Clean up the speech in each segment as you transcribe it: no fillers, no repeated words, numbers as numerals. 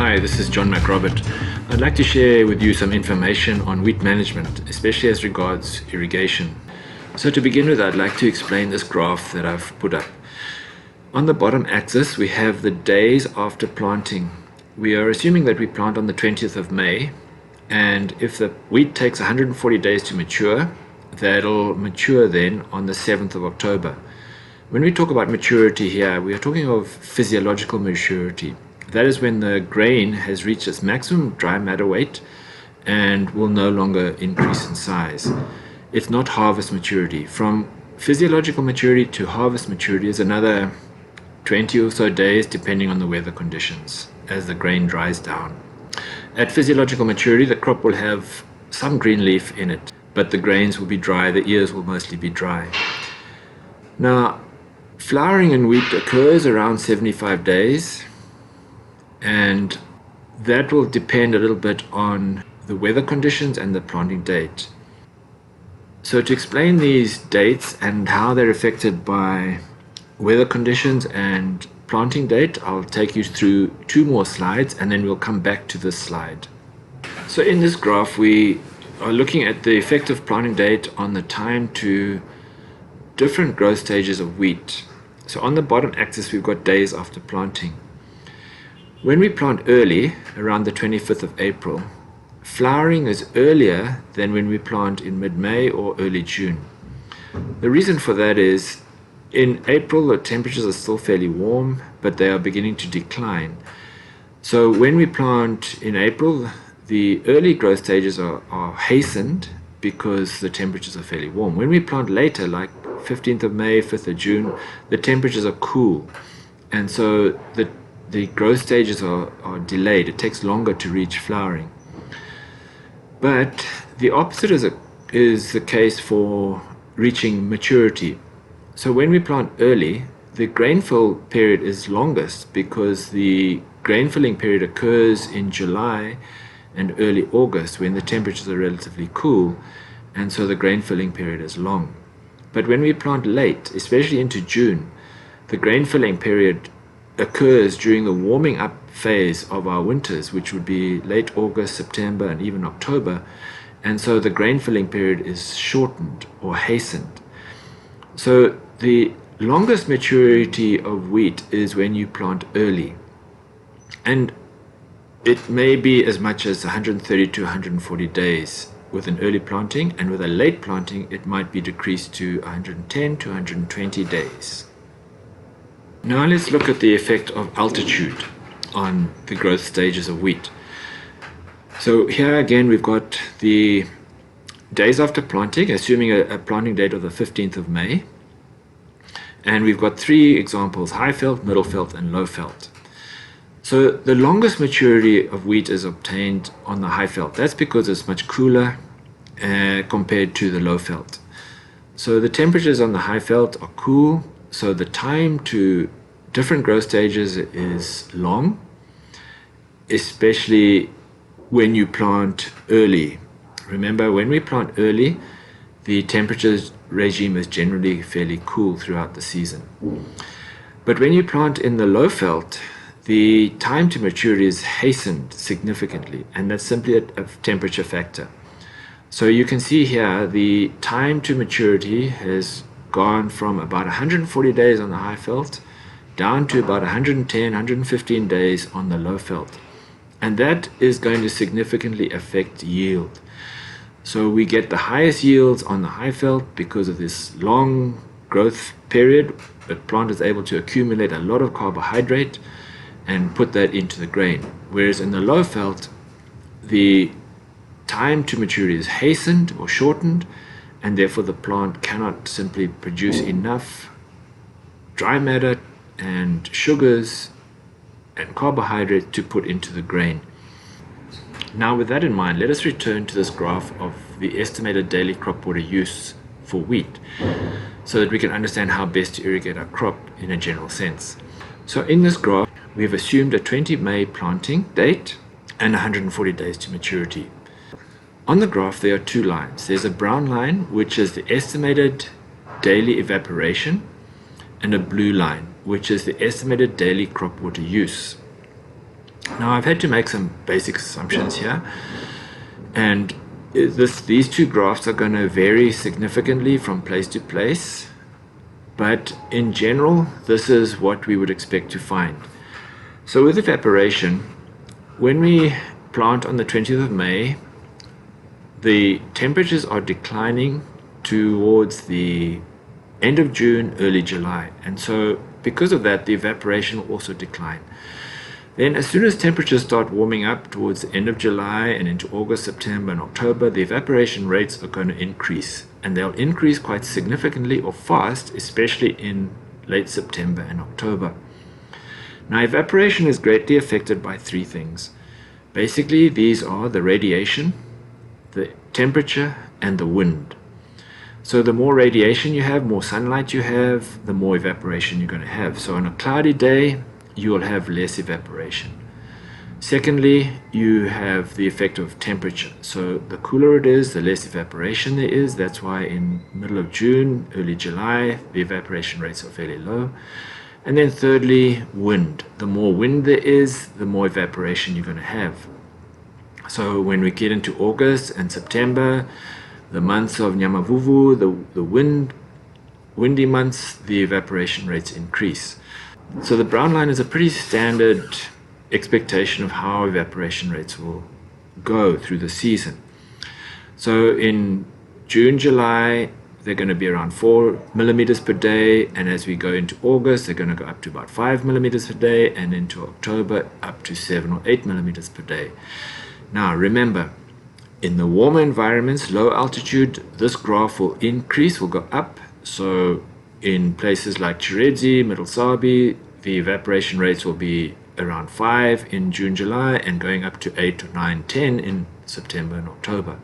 Hi, this is John McRobert. I'd like to share with you some information on wheat management, especially as regards irrigation. So to begin with, I'd like to explain this graph that I've put up. On the bottom axis, we have the days after planting. We are assuming that we plant on the 20th of May, and if the wheat takes 140 days to mature, that'll mature then on the 7th of October. When we talk about maturity here, we are talking of physiological maturity. That is when the grain has reached its maximum dry matter weight and will no longer increase in size. It's not harvest maturity. From physiological maturity to harvest maturity is another 20 or so days, depending on the weather conditions, as the grain dries down. At physiological maturity, the crop will have some green leaf in it, but the grains will be dry, the ears will mostly be dry. Now, flowering in wheat occurs around 75 days, and that will depend a little bit on the weather conditions and the planting date. So to explain these dates and how they're affected by weather conditions and planting date, I'll take you through two more slides and then we'll come back to this slide. So in this graph, we are looking at the effective planting date on the time to different growth stages of wheat. So on the bottom axis, we've got days after planting. When we plant early, around the 25th of April, flowering is earlier than when we plant in mid-May or early June. The reason for that is, in April the temperatures are still fairly warm, but they are beginning to decline. So when we plant in April, the early growth stages are hastened because the temperatures are fairly warm. When we plant later, like 15th of May, 5th of June, the temperatures are cool, and so the growth stages are delayed. It takes longer to reach flowering. But the opposite is the case for reaching maturity. So when we plant early, the grain fill period is longest because the grain filling period occurs in July and early August when the temperatures are relatively cool, and so the grain filling period is long. But when we plant late, especially into June, the grain filling period occurs during the warming up phase of our winters, which would be late August, September, and even October, and so the grain filling period is shortened or hastened. So the longest maturity of wheat is when you plant early, and it may be as much as 130 to 140 days with an early planting, and with a late planting it might be decreased to 110 to 120 days. Now let's look at the effect of altitude on the growth stages of wheat. So here again we've got the days after planting, assuming a planting date of the 15th of May. And we've got three examples: high felt, middle felt, and low felt. So the longest maturity of wheat is obtained on the high felt. That's because it's much cooler compared to the low felt. So the temperatures on the high felt are cool, so the time to different growth stages is long, especially when you plant early. Remember, when we plant early, the temperature regime is generally fairly cool throughout the season. But when you plant in the low felt, the time to maturity is hastened significantly, and that's simply a temperature factor. So you can see here the time to maturity has gone from about 140 days on the high felt down to about 110, 115 days on the low felt. And that is going to significantly affect yield. So we get the highest yields on the high felt because of this long growth period. The plant is able to accumulate a lot of carbohydrate and put that into the grain. Whereas in the low felt, the time to maturity is hastened or shortened, and therefore the plant cannot simply produce enough dry matter and sugars and carbohydrate to put into the grain. Now, with that in mind, let us return to this graph of the estimated daily crop water use for wheat so that we can understand how best to irrigate our crop in a general sense. So in this graph, we have assumed a 20 May planting date and 140 days to maturity. On the graph, there are two lines. There's a brown line, which is the estimated daily evaporation, and a blue line, which is the estimated daily crop water use. Now I've had to make some basic assumptions here, and these two graphs are going to vary significantly from place to place, but in general this is what we would expect to find. So with evaporation, when we plant on the 20th of May, the temperatures are declining towards the end of June, early July, and so because of that the evaporation will also decline. Then as soon as temperatures start warming up towards the end of July and into August, September and October, the evaporation rates are going to increase, and they'll increase quite significantly or fast, especially in late September and October. Now evaporation is greatly affected by three things. Basically these are the radiation, the temperature and the wind. So the more radiation you have, more sunlight you have, the more evaporation you're going to have. So on a cloudy day you will have less evaporation. Secondly, you have the effect of temperature. So the cooler it is, the less evaporation there is. That's why in middle of June, early July, the evaporation rates are fairly low. And then thirdly, wind. The more wind there is, the more evaporation you're going to have. So when we get into August and September, the months of Nyamavuvu, the windy months, the evaporation rates increase. So the brown line is a pretty standard expectation of how evaporation rates will go through the season. So in June, July, they're going to be around 4 millimeters per day, and as we go into August, they're going to go up to about 5 millimeters per day, and into October up to 7 or 8 millimeters per day. Now remember, in the warmer environments, low altitude, this graph will increase, will go up. So in places like Chiredzi, Middle Sabi, the evaporation rates will be around 5 in June, July, and going up to 8 or 9, 10 in September and October.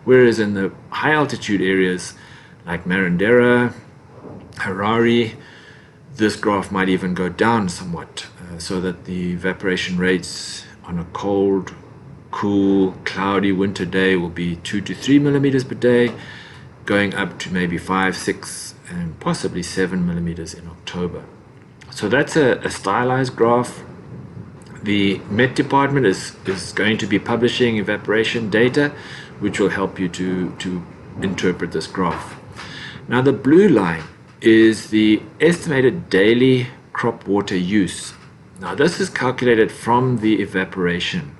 Whereas in the high altitude areas like Marandera, Harare, this graph might even go down somewhat, so that the evaporation rates on a cold, cool, cloudy winter day will be 2 to 3 millimeters per day, going up to maybe 5, 6, and possibly 7 millimeters in October. So that's a stylized graph. The Met Department is going to be publishing evaporation data, which will help you to interpret this graph. Now the blue line is the estimated daily crop water use. Now this is calculated from the evaporation.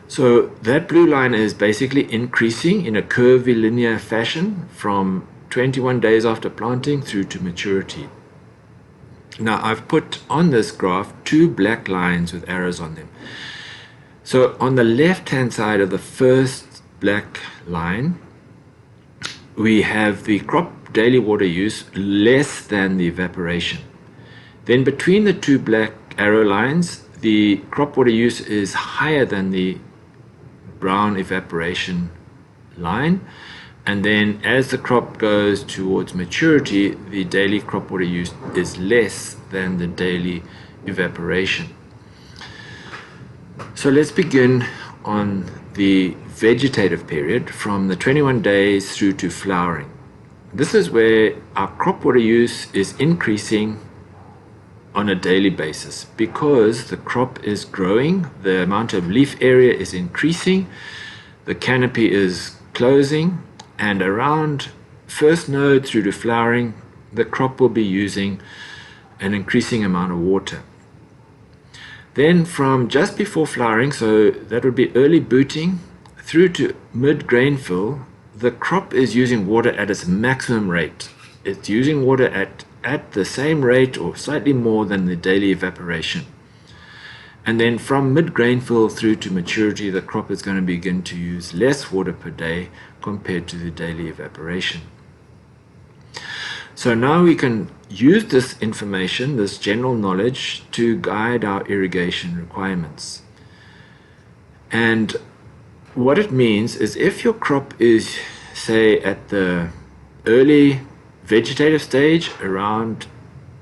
So that blue line is basically increasing in a curvilinear fashion from 21 days after planting through to maturity. Now I've put on this graph two black lines with arrows on them. So on the left hand side of the first black line, we have the crop daily water use less than the evaporation. Then between the two black arrow lines, the crop water use is higher than the brown evaporation line, and then as the crop goes towards maturity, the daily crop water use is less than the daily evaporation. So let's begin on the vegetative period from the 21 days through to flowering. This is where our crop water use is increasing on a daily basis because the crop is growing, the amount of leaf area is increasing, the canopy is closing, and around first node through to flowering, the crop will be using an increasing amount of water. Then from just before flowering, so that would be early booting, through to mid-grain fill, the crop is using water at its maximum rate. It's using water at the same rate or slightly more than the daily evaporation. And then from mid-grain fill through to maturity, the crop is going to begin to use less water per day compared to the daily evaporation. So now we can use this information, this general knowledge, to guide our irrigation requirements. And what it means is if your crop is, say, at the early vegetative stage, around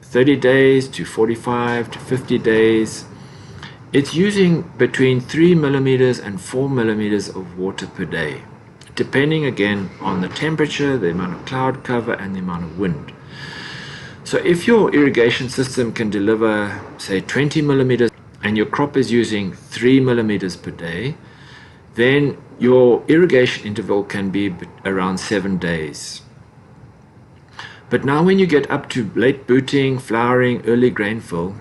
30 days to 45 to 50 days, it's using between 3 millimeters and 4 millimeters of water per day, depending again on the temperature, the amount of cloud cover, and the amount of wind. So if your irrigation system can deliver, say, 20 millimeters and your crop is using 3 millimeters per day, then your irrigation interval can be around 7 days. But now when you get up to late booting, flowering, early grain fill,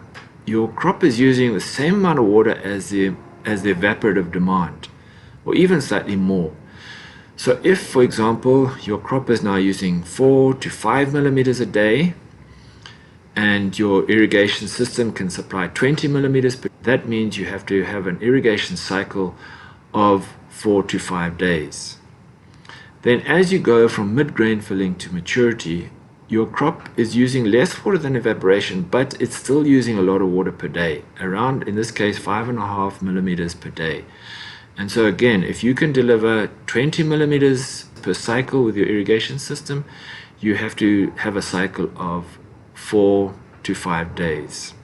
your crop is using the same amount of water as the evaporative demand, or even slightly more. So if, for example, your crop is now using 4 to 5 millimeters a day, and your irrigation system can supply 20 millimeters per day, that means you have to have an irrigation cycle of 4 to 5 days. Then as you go from mid-grain filling to maturity, your crop is using less water than evaporation, but it's still using a lot of water per day, around, in this case, 5.5 millimeters per day. And so again, if you can deliver 20 millimeters per cycle with your irrigation system, you have to have a cycle of 4 to 5 days.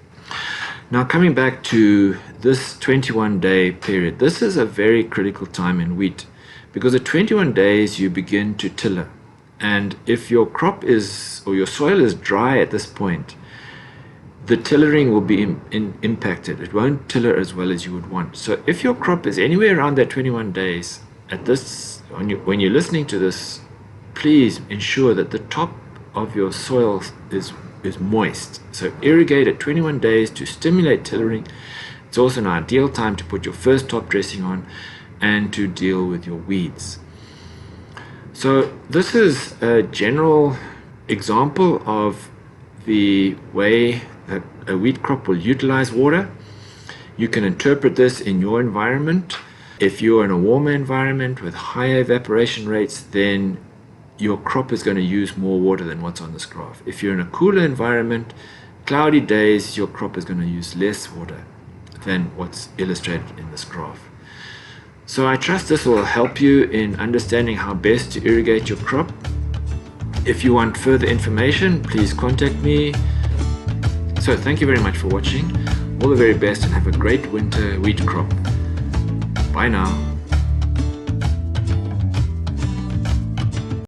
Now coming back to this 21-day period, this is a very critical time in wheat, because at 21 days you begin to tiller. And if your crop is, or your soil is dry at this point, the tillering will be impacted. It won't tiller as well as you would want. So if your crop is anywhere around that 21 days, at this, when you're listening to this, please ensure that the top of your soil is moist. So irrigate at 21 days to stimulate tillering. It's also an ideal time to put your first top dressing on and to deal with your weeds. So this is a general example of the way that a wheat crop will utilize water. You can interpret this in your environment. If you're in a warmer environment with higher evaporation rates, then your crop is going to use more water than what's on this graph. If you're in a cooler environment, cloudy days, your crop is going to use less water than what's illustrated in this graph. So I trust this will help you in understanding how best to irrigate your crop. If you want further information, please contact me. So thank you very much for watching. All the very best and have a great winter wheat crop. Bye now.